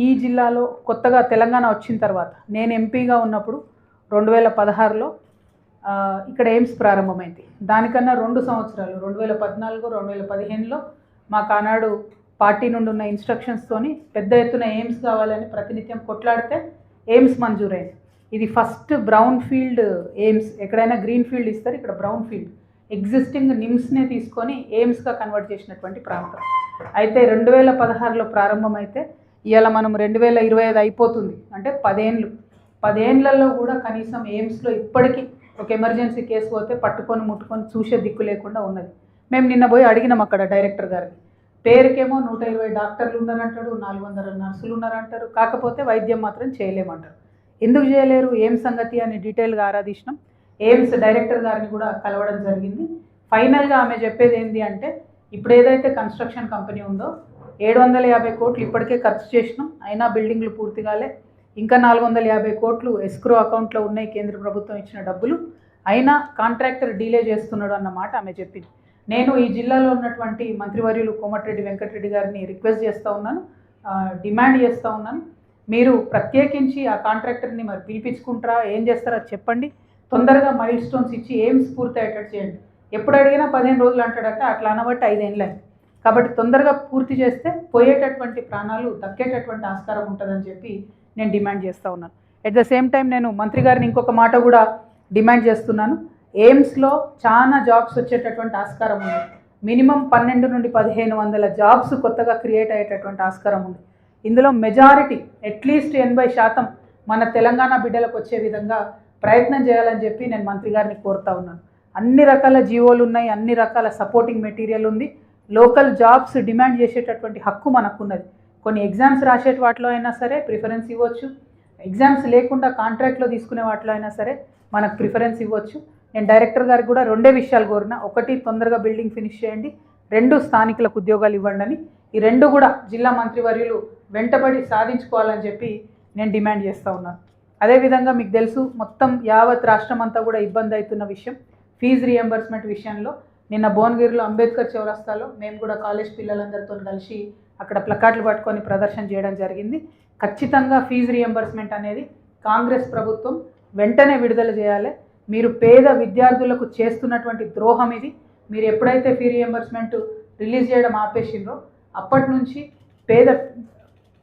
ఈ జిల్లాలో కొత్తగా తెలంగాణ వచ్చిన తర్వాత నేను ఎంపీగా ఉన్నప్పుడు 2016లో ఇక్కడ ఎయిమ్స్ ప్రారంభమైంది. దానికన్నా 2 సంవత్సరాలు 2014 2015లో మాకు ఆనాడు పార్టీ నుండి ఉన్న ఇన్స్ట్రక్షన్స్తోని పెద్ద ఎత్తున ఎయిమ్స్ కావాలని ప్రతినిత్యం కొట్లాడితే ఎయిమ్స్ మంజూరైంది. ఇది ఫస్ట్ బ్రౌన్ ఫీల్డ్ ఎయిమ్స్. ఎక్కడైనా గ్రీన్ ఫీల్డ్ ఇస్తారు, ఇక్కడ బ్రౌన్ ఫీల్డ్ ఎగ్జిస్టింగ్ నిమ్స్నే తీసుకొని ఎయిమ్స్గా కన్వర్ట్ చేసినటువంటి ప్రాంతం. అయితే 2016లో ప్రారంభమైతే ఇవాళ మనం 2025 అయిపోతుంది, అంటే 10 ఏళ్ళు. 10 ఏళ్లలో కూడా కనీసం ఎయిమ్స్లో ఇప్పటికీ ఒక ఎమర్జెన్సీ కేసు పోతే పట్టుకొని ముట్టుకొని చూసే దిక్కు లేకుండా ఉన్నది. మేము నిన్న పోయి అడిగినాం అక్కడ డైరెక్టర్ గారిని. పేరుకేమో 120 డాక్టర్లు ఉన్నారంటాడు, 400 నర్సులు ఉన్నారంటారు, కాకపోతే వైద్యం మాత్రం చేయలేమంటారు. ఎందుకు చేయలేరు, ఏం సంగతి అని డీటెయిల్గా ఆరాధించినాం. ఎయిమ్స్ డైరెక్టర్ గారిని కూడా కలవడం జరిగింది. ఫైనల్గా ఆమె చెప్పేది ఏంటి అంటే, ఇప్పుడు ఏదైతే కన్స్ట్రక్షన్ కంపెనీ ఉందో 750 కోట్లు ఇప్పటికే ఖర్చు చేసినాం, అయినా బిల్డింగ్లు పూర్తి కాలే. ఇంకా 450 కోట్లు ఎస్క్రో అకౌంట్లో ఉన్నాయి, కేంద్ర ప్రభుత్వం ఇచ్చిన డబ్బులు, అయినా కాంట్రాక్టర్ డీలే చేస్తున్నాడు అన్నమాట ఆమె చెప్పింది. నేను ఈ జిల్లాలో ఉన్నటువంటి మంత్రివర్యులు కోమటిరెడ్డి వెంకటరెడ్డి గారిని రిక్వెస్ట్ చేస్తూ ఉన్నాను, డిమాండ్ చేస్తూ ఉన్నాను, మీరు ప్రత్యేకించి ఆ కాంట్రాక్టర్ని మరి పిలిపించుకుంటారా, ఏం చేస్తారో చెప్పండి. తొందరగా మైల్ స్టోన్స్ ఇచ్చి ఎయిమ్స్ పూర్తి అయ్యేటట్టు చేయండి. ఎప్పుడు అడిగినా 15 రోజులు అంటాడట, అట్లా అనబట్టి 5 ఏళ్ళు అయింది. కాబట్టి తొందరగా పూర్తి చేస్తే పోయేటటువంటి ప్రాణాలు దక్కేటటువంటి ఆస్కారం ఉంటుందని చెప్పి నేను డిమాండ్ చేస్తూ ఉన్నాను. ఎట్ ద సేమ్ టైం నేను మంత్రి గారిని ఇంకొక మాట కూడా డిమాండ్ చేస్తున్నాను. ఎయిమ్స్లో చాలా జాబ్స్ వచ్చేటటువంటి ఆస్కారం ఉంది. మినిమం 12 నుండి 1500 జాబ్స్ కొత్తగా క్రియేట్ అయ్యేటటువంటి ఆస్కారం ఉంది. ఇందులో మెజారిటీ అట్లీస్ట్ 80% మన తెలంగాణ బిడ్డలకు వచ్చే విధంగా ప్రయత్నం చేయాలని చెప్పి నేను మంత్రి గారిని కోరుతా ఉన్నాను. అన్ని రకాల జీవోలు ఉన్నాయి, అన్ని రకాల సపోర్టింగ్ మెటీరియల్ ఉంది. లోకల్ జాబ్స్ డిమాండ్ చేసేటటువంటి హక్కు మనకున్నది. కొన్ని ఎగ్జామ్స్ రాసే వాటిలో అయినా సరే ప్రిఫరెన్స్ ఇవ్వచ్చు, ఎగ్జామ్స్ లేకుండా కాంట్రాక్ట్లో తీసుకునే వాటిలో అయినా సరే మనకు ప్రిఫరెన్స్ ఇవ్వచ్చు. నేను డైరెక్టర్ గారికి కూడా 2 విషయాలు కోరిన. 1, తొందరగా బిల్డింగ్ ఫినిష్ చేయండి, 2 స్థానికులకు ఉద్యోగాలు ఇవ్వండి అని. ఈ 2 కూడా జిల్లా మంత్రివర్యులు వెంటబడి సాధించుకోవాలని చెప్పి నేను డిమాండ్ చేస్తూ ఉన్నాను. అదేవిధంగా మీకు తెలుసు, మొత్తం యావత్ రాష్ట్రం అంతా కూడా ఇబ్బంది అవుతున్న విషయం ఫీజు రియంబర్స్మెంట్ విషయంలో. నిన్న భువనగిరిలో అంబేద్కర్ చౌరస్తాలో మేము కూడా కాలేజ్ పిల్లలందరితో కలిసి అక్కడ ప్లకార్డులు పట్టుకొని ప్రదర్శన చేయడం జరిగింది. ఖచ్చితంగా ఫీజు రియంబర్స్మెంట్ అనేది కాంగ్రెస్ ప్రభుత్వం వెంటనే విడుదల చేయాలి. మీరు పేద విద్యార్థులకు చేస్తున్నటువంటి ద్రోహం ఇది. మీరు ఎప్పుడైతే ఫీ రియంబర్స్మెంట్ రిలీజ్ చేయడం ఆపేసిండ్రో అప్పటి నుంచి పేద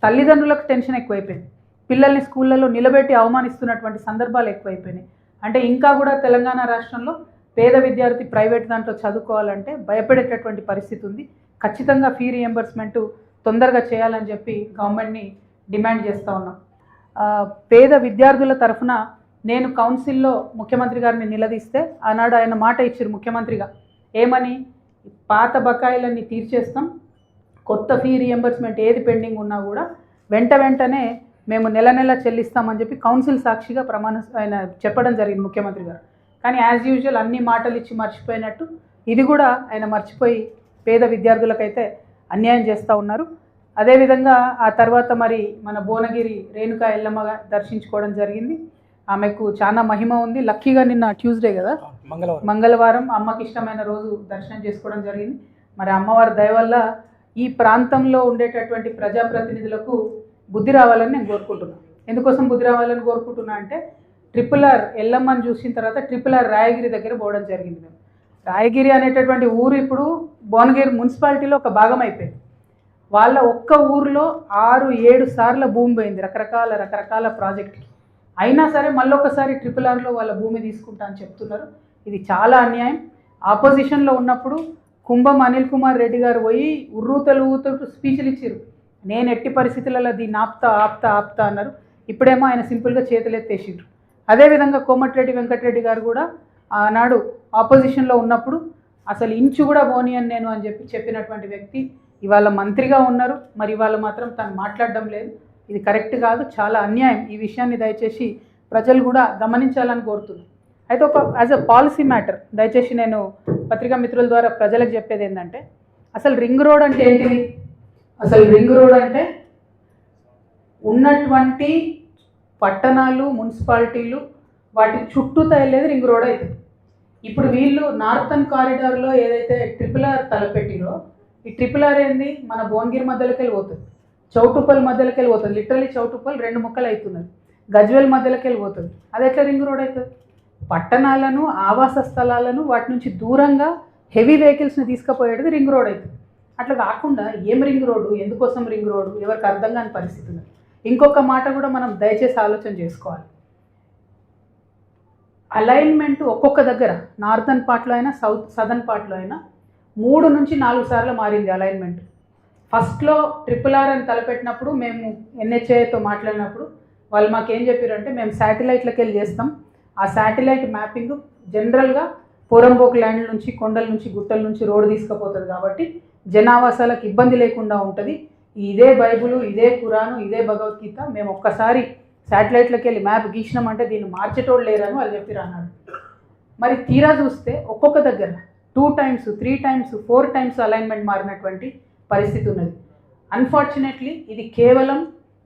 తల్లిదండ్రులకు టెన్షన్ ఎక్కువైపోయింది. పిల్లల్ని స్కూళ్ళల్లో నిలబెట్టి అవమానిస్తున్నటువంటి సందర్భాలు ఎక్కువైపోయినాయి. అంటే ఇంకా కూడా తెలంగాణ రాష్ట్రంలో పేద విద్యార్థి ప్రైవేట్ దాంట్లో చదువుకోవాలంటే భయపడేటటువంటి పరిస్థితి ఉంది. ఖచ్చితంగా ఫీ రియంబర్స్మెంట్ తొందరగా చేయాలని చెప్పి గవర్నమెంట్ని డిమాండ్ చేస్తూ ఉన్నాం. పేద విద్యార్థుల తరఫున నేను కౌన్సిల్లో ముఖ్యమంత్రి గారిని నిలదీస్తే ఆనాడు ఆయన మాట ఇచ్చారు ముఖ్యమంత్రిగా, ఏమని, పాత బకాయిలన్నీ తీర్చేస్తాం, కొత్త ఫీ రియంబర్స్మెంట్ ఏది పెండింగ్ ఉన్నా కూడా వెంటనే మేము నెల చెల్లిస్తామని చెప్పి కౌన్సిల్ సాక్షిగా ఆయన చెప్పడం జరిగింది ముఖ్యమంత్రి గారు. కానీ యాజ్ యూజువల్ అన్ని మాటలు ఇచ్చి మర్చిపోయినట్టు ఇది కూడా ఆయన మర్చిపోయి పేద విద్యార్థులకైతే అన్యాయం చేస్తూ ఉన్నారు. అదేవిధంగా ఆ తర్వాత మరి మన భువనగిరి రేణుకా ఎల్లమ్మ దర్శించుకోవడం జరిగింది. ఆమెకు చాలా మహిమ ఉంది. లక్కీగా నిన్న ట్యూస్డే కదా, మంగళవారం అమ్మకి ఇష్టమైన రోజు దర్శనం చేసుకోవడం జరిగింది. మరి అమ్మవారి దయ వల్ల ఈ ప్రాంతంలో ఉండేటటువంటి ప్రజాప్రతినిధులకు బుద్ధి రావాలని నేను కోరుకుంటున్నాను. ఎందుకోసం బుద్ధి రావాలని కోరుకుంటున్నా అంటే, RRR ఎల్లమ్మని చూసిన తర్వాత RRR రాయగిరి దగ్గర పోవడం జరిగింది. మేము రాయగిరి అనేటటువంటి ఊరు ఇప్పుడు భువనగిరి మున్సిపాలిటీలో ఒక భాగం అయిపోయింది. వాళ్ళ ఒక్క ఊరిలో 6-7 సార్ల భూమి పోయింది రకరకాల ప్రాజెక్టుకి. అయినా సరే మళ్ళొకసారి RRRలో వాళ్ళ భూమి తీసుకుంటా అని చెప్తున్నారు. ఇది చాలా అన్యాయం. ఆపోజిషన్లో ఉన్నప్పుడు కుంభం అనిల్ కుమార్ రెడ్డి గారు పోయి ఉర్రూతలు స్పీచ్లు ఇచ్చారు. నేను ఎట్టి పరిస్థితులలో దీన్ని ఆప్తా అన్నారు. ఇప్పుడేమో ఆయన సింపుల్గా చేతులెత్తేసిండ్రు. అదేవిధంగా కోమటిరెడ్డి వెంకటరెడ్డి గారు కూడా ఆనాడు ఆపోజిషన్లో ఉన్నప్పుడు అసలు ఇంచు కూడా పోనీయని నేను అని చెప్పినటువంటి వ్యక్తి ఇవాళ మంత్రిగా ఉన్నారు. మరి ఇవాళ మాత్రం తను మాట్లాడడం లేదు. ఇది కరెక్ట్ కాదు, చాలా అన్యాయం. ఈ విషయాన్ని దయచేసి ప్రజలు కూడా గమనించాలని కోరుతున్నాను. అయితే ఒక యాజ్ అ పాలసీ మ్యాటర్ దయచేసి నేను పత్రికా మిత్రుల ద్వారా ప్రజలకు చెప్పేది ఏంటంటే, అసలు రింగ్ రోడ్ అంటే ఏంటిది? అసలు రింగ్ రోడ్ అంటే ఉన్నటువంటి పట్టణాలు మున్సిపాలిటీలు వాటి చుట్టూ తయలేదు రింగ్ రోడ్ అవుతుంది. ఇప్పుడు వీళ్ళు నార్థన్ కారిడార్లో ఏదైతే RRR తలపెట్టిరో, ఈ RRR ఏంది మన భువనగిరి మధ్యలోకి వెళ్ళి పోతుంది. చౌటుప్పల్ మధ్యలోకి వెళ్ళి పోతుంది, లిటరలీ చౌటుప్పల్ 2 ముక్కలు అవుతున్నది. గజ్వేల్ మధ్యలోకి వెళ్ళి పోతుంది. అది ఎట్లా రింగ్ రోడ్ అవుతుంది? పట్టణాలను, ఆవాస స్థలాలను వాటి నుంచి దూరంగా హెవీ వెహికల్స్ని తీసుకుపోయేది రింగ్ రోడ్ అవుతుంది. అట్లా కాకుండా ఏం రింగ్ రోడ్డు, ఎందుకోసం రింగ్ రోడ్డు, ఎవరికి అర్థం కాని పరిస్థితి ఉంది. ఇంకొక మాట కూడా మనం దయచేసి ఆలోచన చేసుకోవాలి. అలైన్మెంట్ ఒక్కొక్క దగ్గర నార్థన్ పార్ట్లో అయినా సదర్న్ పార్ట్లో అయినా 3 నుంచి 4 సార్లు మారింది అలైన్మెంట్. ఫస్ట్లో RRR అని తలపెట్టినప్పుడు మేము NHAతో మాట్లాడినప్పుడు వాళ్ళు మాకేం చెప్పారంటే, మేము శాటిలైట్లకి వెళ్ళి చేస్తాం, ఆ శాటిలైట్ మ్యాపింగ్ జనరల్గా పోరంబోక్ ల్యాండ్ నుంచి, కొండల నుంచి, గుట్టల నుంచి రోడ్డు తీసుకుపోతుంది కాబట్టి జనావాసాలకు ఇబ్బంది లేకుండా ఉంటుంది. ఇదే బైబులు, ఇదే ఖురాను, ఇదే భగవద్గీత, మేము ఒక్కసారి శాటిలైట్లకి వెళ్ళి మ్యాప్ గీసినామంటే దీన్ని మార్చేటోళ్ళు లేరని వాళ్ళు చెప్పిరు అన్నాడు. మరి తీరా చూస్తే ఒక్కొక్క దగ్గర 2 times, 3 times, 4 times అలైన్మెంట్ మారినటువంటి పరిస్థితి ఉన్నది. అన్ఫార్చునేట్లీ ఇది కేవలం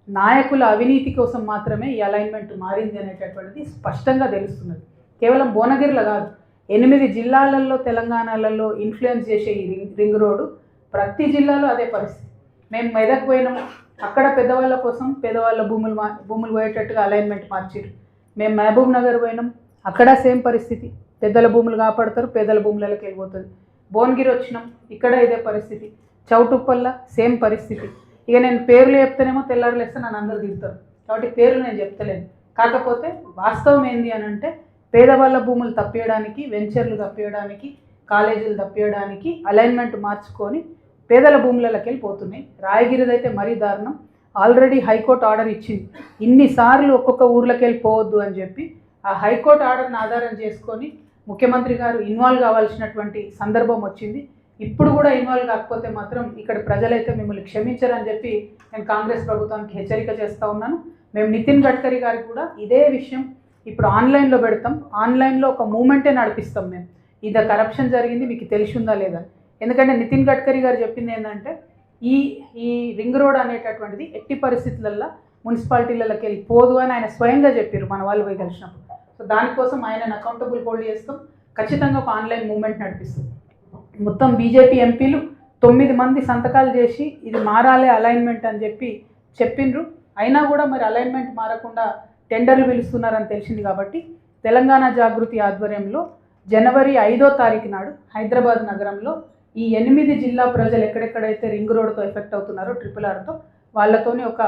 నాయకుల అవినీతి కోసం మాత్రమే ఈ అలైన్మెంట్ మారింది అనేటటువంటిది స్పష్టంగా తెలుస్తున్నది. కేవలం భువనగిరిలో కాదు, 8 జిల్లాలలో తెలంగాణలలో ఇన్ఫ్లుయెన్స్ చేసే ఈ రింగ్ రోడ్డు ప్రతి జిల్లాలో అదే పరిస్థితి. మేము మెదక్ పోయినాము, అక్కడ పెద్దవాళ్ళ కోసం పేదవాళ్ళ భూములు పోయేటట్టుగా అలైన్మెంట్ మార్చారు. మేము మహబూబ్ నగర్ పోయినాం, అక్కడ సేమ్ పరిస్థితి, పెద్దల భూములు కాపాడతారు, పేదల భూములకి వెళ్ళిపోతుంది. భువనగిరి వచ్చినాం, ఇక్కడ ఇదే పరిస్థితి. చౌటుప్పల్ల సేమ్ పరిస్థితి. ఇక నేను పేర్లు చెప్తేనేమో తెల్లారులేస్తే నన్ను అందరూ తిడతారు, కాబట్టి పేర్లు నేను చెప్తలేను. కాకపోతే వాస్తవం ఏంది అని అంటే, పేదవాళ్ళ భూములు తప్పియడానికి, వెంచర్లు తప్పియడానికి, కాలేజీలు తప్పియడానికి అలైన్మెంట్ మార్చుకొని పేదల భూములకి వెళ్ళిపోతున్నాయి. రాయగిరిది అయితే మరీ దారుణం. ఆల్రెడీ హైకోర్టు ఆర్డర్ ఇచ్చింది, ఇన్నిసార్లు ఒక్కొక్క ఊర్లోకి వెళ్ళిపోవద్దు అని చెప్పి. ఆ హైకోర్టు ఆర్డర్ని ఆధారం చేసుకొని ముఖ్యమంత్రి గారు ఇన్వాల్వ్ కావాల్సినటువంటి సందర్భం వచ్చింది. ఇప్పుడు కూడా ఇన్వాల్వ్ కాకపోతే మాత్రం ఇక్కడ ప్రజలైతే మిమ్మల్ని క్షమించరని చెప్పి నేను కాంగ్రెస్ ప్రభుత్వానికి హెచ్చరిక చేస్తూ ఉన్నాను. మేము నితిన్ గడ్కరీ గారికి కూడా ఇదే విషయం ఇప్పుడు ఆన్లైన్లో పెడతాం, ఆన్లైన్లో ఒక మూమెంటే నడిపిస్తాం. మేము ఇది కరప్షన్ జరిగింది మీకు తెలిసి ఉందా లేదా. ఎందుకంటే నితిన్ గడ్కరీ గారు చెప్పింది ఏంటంటే, ఈ రింగ్ రోడ్ అనేటటువంటిది ఎట్టి పరిస్థితులలో మున్సిపాలిటీలకి వెళ్ళి పోదు అని ఆయన స్వయంగా చెప్పారు మన వాళ్ళు పోయి కలిసినప్పుడు. సో దానికోసం ఆయనను అకౌంటబుల్ హోల్డ్ చేస్తాం, ఖచ్చితంగా ఒక ఆన్లైన్ మూమెంట్ నడిపిస్తాం. మొత్తం బీజేపీ ఎంపీలు 9 మంది సంతకాలు చేసి ఇది మారాలి అలైన్మెంట్ అని చెప్పి చెప్పిండ్రు. అయినా కూడా మరి అలైన్మెంట్ మారకుండా టెండర్లు పిలుస్తున్నారని తెలిసింది. కాబట్టి తెలంగాణ జాగృతి ఆధ్వర్యంలో జనవరి 5వ తారీఖు నాడు హైదరాబాద్ నగరంలో ఈ 8 జిల్లా ప్రజలు ఎక్కడెక్కడైతే రింగ్ రోడ్తో ఎఫెక్ట్ అవుతున్నారో RRRతో వాళ్ళతోని ఒక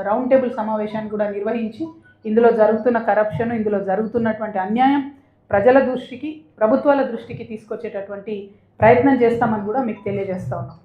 రౌండ్ టేబుల్ సమావేశాన్ని కూడా నిర్వహించి ఇందులో జరుగుతున్న కరప్షన్, ఇందులో జరుగుతున్నటువంటి అన్యాయం ప్రజల దృష్టికి, ప్రభుత్వాల దృష్టికి తీసుకొచ్చేటటువంటి ప్రయత్నం చేస్తామని కూడా మీకు తెలియజేస్తా ఉన్నాం.